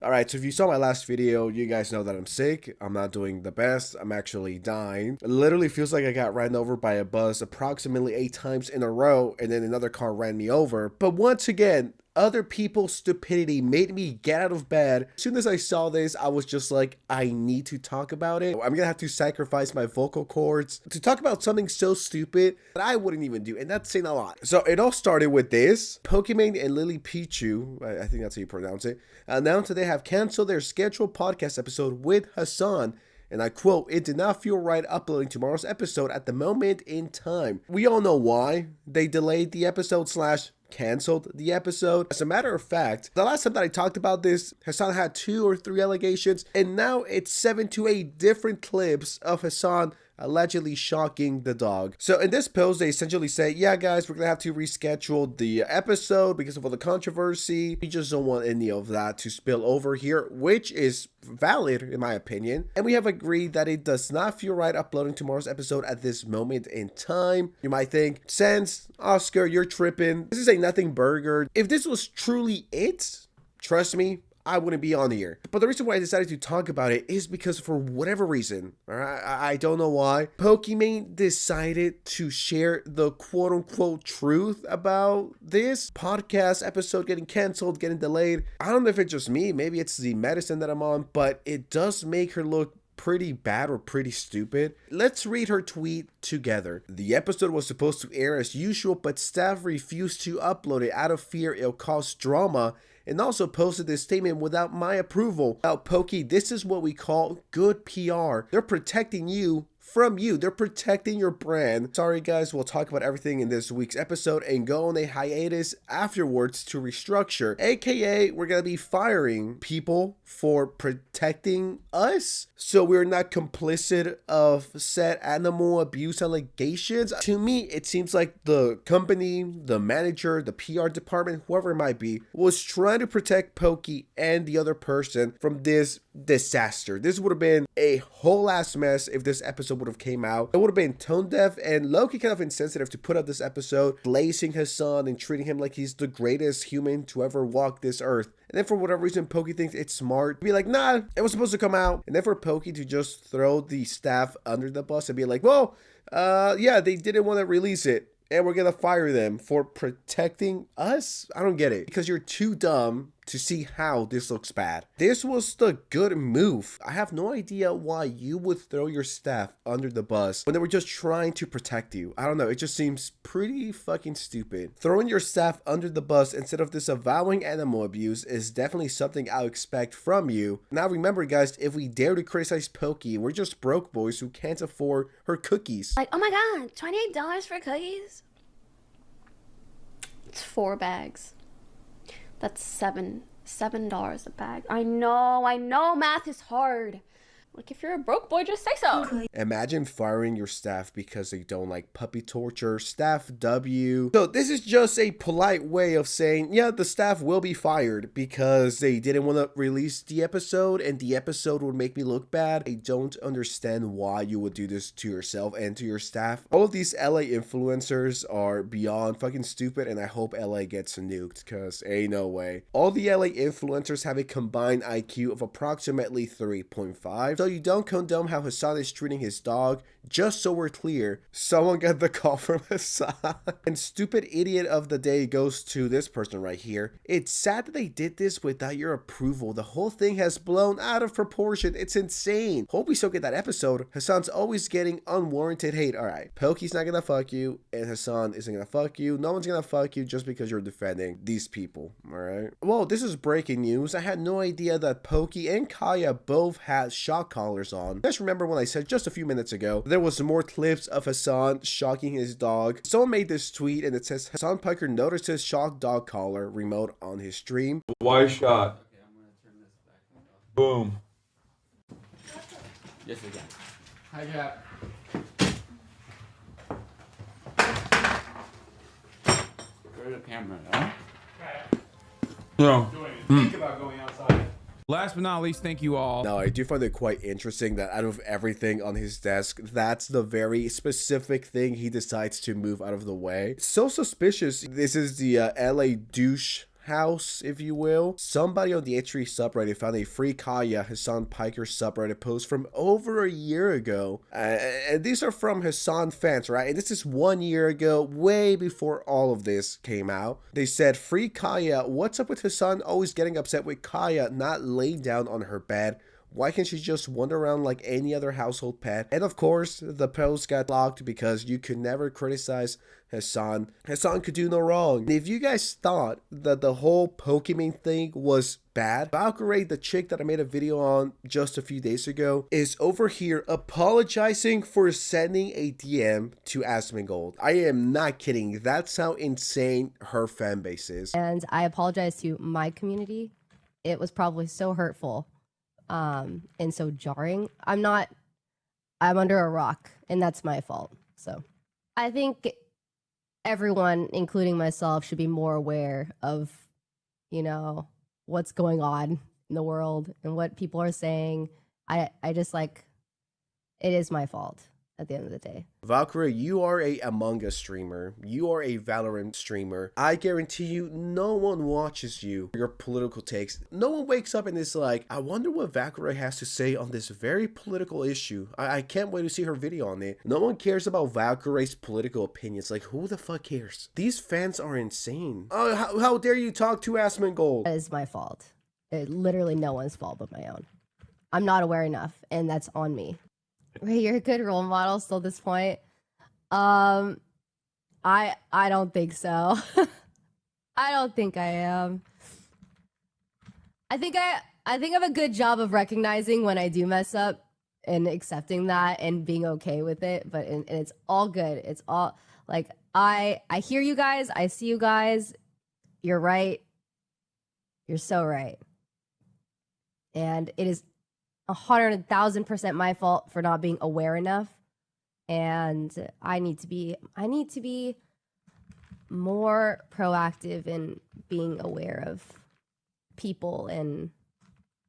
Alright, so if you saw my last video, you guys know that I'm sick. I'm not doing the best. I'm actually dying. It literally feels like I got ran over by a bus approximately 8 times in a row, and then another car ran me over. But once again, other people's stupidity made me get out of bed. As soon as I saw this, I was just like, I need to talk about it. I'm gonna have to sacrifice my vocal cords to talk about something so stupid that I wouldn't even do, and that's saying a lot. So it all started with this. Pokimane and Lily Pichu, I think that's how you pronounce it, announced that they have canceled their scheduled podcast episode with Hasan. And I quote, "It did not feel right uploading tomorrow's episode at the moment in time." We all know why they delayed the episode slash canceled the episode. As a matter of fact, the last time that I talked about this, Hasan had 2 or 3 allegations, and now it's 7 to 8 different clips of Hasan allegedly shocking the dog. So in this post, they essentially say, yeah guys, we're gonna have to reschedule the episode because of all the controversy. We just don't want any of that to spill over here, which is valid in my opinion. And we have agreed that it does not feel right uploading tomorrow's episode at this moment in time. You might think, Sense, Oscar, you're tripping. This is a nothing burger. If this was truly it, trust me, I wouldn't be on here. But the reason why I decided to talk about it is because for whatever reason, I don't know why, Pokimane decided to share the quote-unquote truth about this podcast episode getting canceled, getting delayed. I don't know if it's just me, maybe it's the medicine that I'm on, but it does make her look pretty bad or pretty stupid. Let's read her tweet together. The episode was supposed to air as usual, but staff refused to upload it out of fear it'll cause drama, and also posted this statement without my approval. Now, Pokey, this is what we call good PR. They're protecting you from you. They're protecting your brand. Sorry guys, we'll talk about everything in this week's episode and go on a hiatus afterwards to restructure. AKA, we're gonna be firing people for protecting us, so we're not complicit of said animal abuse allegations. To me, it seems like the company, the manager, the PR department, whoever it might be, was trying to protect Pokey and the other person from this disaster. This would have been a whole ass mess if this episode would have came out. It would have been tone deaf and low-key kind of insensitive to put up this episode, blazing Hasan and treating him like he's the greatest human to ever walk this earth. And then for whatever reason, Pokey thinks it's smart to be like, nah, it was supposed to come out. And then for Pokey to just throw the staff under the bus and be like, well, yeah, they didn't want to release it, and we're gonna fire them for protecting us? I don't get it, because you're too dumb to see how this looks bad. This was the good move. I have no idea why you would throw your staff under the bus when they were just trying to protect you. I don't know, it just seems pretty fucking stupid. Throwing your staff under the bus instead of disavowing animal abuse is definitely something I'll expect from you. Now remember guys, if we dare to criticize Pokey, we're just broke boys who can't afford her cookies. Like, oh my god, $28 for cookies? It's 4 bags. That's $7 a bag. I know math is hard. Like, if you're a broke boy, just say so. Imagine firing your staff because they don't like puppy torture. Staff W. So this is just a polite way of saying, yeah, the staff will be fired because they didn't want to release the episode and the episode would make me look bad. I don't understand why you would do this to yourself and to your staff. All of these LA influencers are beyond fucking stupid, and I hope LA gets nuked because ain't no way. All the LA influencers have a combined IQ of approximately 3.5. So you don't condone how Hasan is treating his dog. Just so we're clear, someone got the call from Hasan. And stupid idiot of the day goes to this person right here. It's sad that they did this without your approval. The whole thing has blown out of proportion. It's insane. Hope we still get that episode. Hasan's always getting unwarranted hate. Alright, Pokey's not gonna fuck you, and Hasan isn't gonna fuck you. No one's gonna fuck you just because you're defending these people. Alright. Well, this is breaking news. I had no idea that Pokey and Kaya both had shock collars on. Just remember when I said just a few minutes ago, there was more clips of Hasan shocking his dog. Someone made this tweet and it says, Hasan Piker notices shock dog collar remote on his stream. Why shot? Okay, I'm gonna turn this back off. Boom. Yes, again. Hi, Cap. Go to the camera, no? No. Think about going outside. Last but not least, thank you all. Now, I do find it quite interesting that out of everything on his desk, that's the very specific thing he decides to move out of the way. It's so suspicious. This is the LA douche house, if you will. Somebody on the H3 subreddit found a free Kaya Hasan Piker subreddit post from over a year ago. And these are from Hasan fans, right? And this is 1 year ago, way before all of this came out. They said, free Kaya, what's up with Hasan always getting upset with Kaya not laying down on her bed? Why can't she just wander around like any other household pet? And of course, the post got blocked because you could never criticize Hasan. Hasan could do no wrong. And if you guys thought that the whole Pokimane thing was bad, Valkyrae, the chick that I made a video on just a few days ago, is over here apologizing for sending a DM to Asmongold. I am not kidding. That's how insane her fan base is. And I apologize to my community. It was probably so hurtful. And so jarring. I'm under a rock, and that's my fault. So I think everyone, including myself, should be more aware of, you know, what's going on in the world and what people are saying. I just like, it is my fault at the end of the day. Valkyrae, you are a Among Us streamer. You are a Valorant streamer. I guarantee you, no one watches you, your political takes. No one wakes up and is like, I wonder what Valkyrae has to say on this very political issue. I can't wait to see her video on it. No one cares about Valkyrae's political opinions. Like, who the fuck cares? These fans are insane. How dare you talk to Asmongold? That is my fault. Literally no one's fault but my own. I'm not aware enough, and that's on me. Ray, you're a good role model still at this point. I don't think so. I don't think I am. I think I have a good job of recognizing when I do mess up and accepting that and being okay with it. But and it's all good. It's all like I hear you guys. I see you guys. You're right. You're so right. And it is 100,000% my fault for not being aware enough, and I need to be more proactive in being aware of people and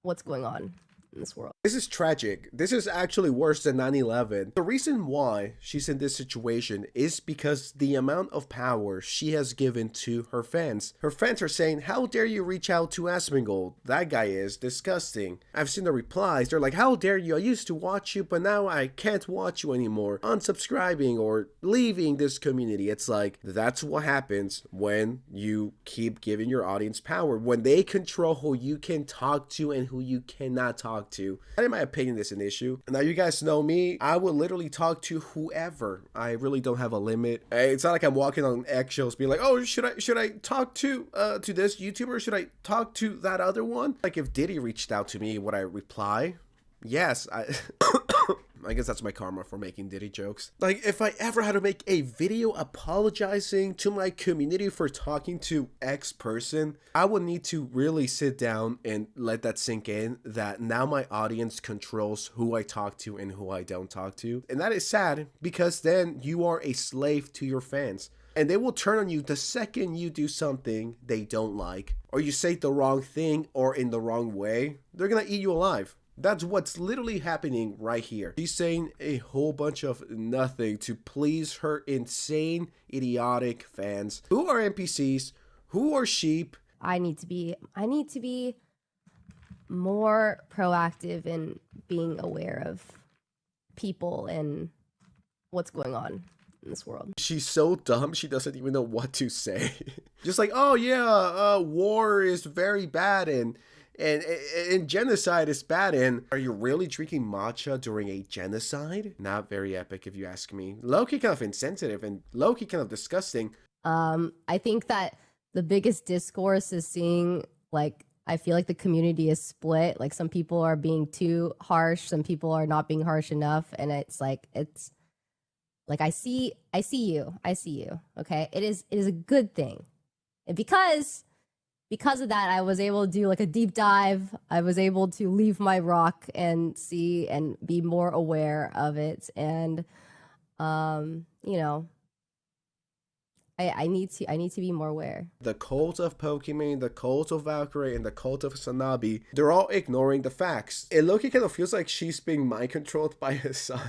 what's going on in this world. This is tragic. This is actually worse than 9/11. The reason why she's in this situation is because the amount of power she has given to her fans. Her fans are saying, how dare you reach out to Asmongold? That guy is disgusting. I've seen the replies. They're like, how dare you? I used to watch you, but now I can't watch you anymore. Unsubscribing or leaving this community. It's like, that's what happens when you keep giving your audience power. When they control who you can talk to and who you cannot talk to. And in my opinion, this is an issue. Now, you guys know me. I will literally talk to whoever. I really don't have a limit. It's not like I'm walking on eggshells being like, oh, should I talk to this YouTuber? Should I talk to that other one? Like, if Diddy reached out to me, would I reply? Yes, I guess that's my karma for making Diddy jokes. Like, if I ever had to make a video apologizing to my community for talking to X person, I would need to really sit down and let that sink in, that now my audience controls who I talk to and who I don't talk to. And that is sad, because then you are a slave to your fans. And they will turn on you the second you do something they don't like, or you say the wrong thing or in the wrong way. They're gonna eat you alive. That's what's literally happening right here. She's saying a whole bunch of nothing to please her insane, idiotic fans who are NPCs, who are sheep. I need to be more proactive in being aware of people and what's going on in this world. She's so dumb, she doesn't even know what to say. Just like, oh yeah, war is very bad and genocide is bad, and are you really drinking matcha during a genocide? Not very epic, if you ask me. Low-key kind of insensitive and low-key kind of disgusting. I think that the biggest discourse is seeing, like, I feel like the community is split. Like, some people are being too harsh, some people are not being harsh enough, and it's like I see you, okay? It is a good thing. And because of that, I was able to do like a deep dive. I was able to leave my rock and see and be more aware of it. And, you know, I need to be more aware. The cult of Pokimane, the cult of Valkyrae, and the cult of Sanabi, they're all ignoring the facts. It low-key kind of feels like she's being mind-controlled by Hasan.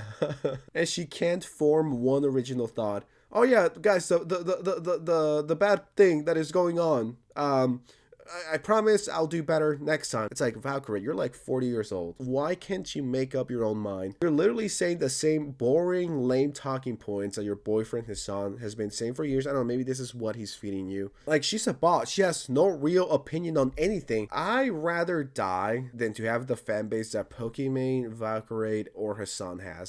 And she can't form one original thought. Oh yeah, guys, so the bad thing that is going on, I promise I'll do better next time. It's like, Valkyrae, you're like 40 years old. Why can't you make up your own mind? You're literally saying the same boring, lame talking points that your boyfriend, Hasan, has been saying for years. I don't know, maybe this is what he's feeding you. Like, she's a bot. She has no real opinion on anything. I'd rather die than to have the fan base that Pokimane, Valkyrae, or Hasan has.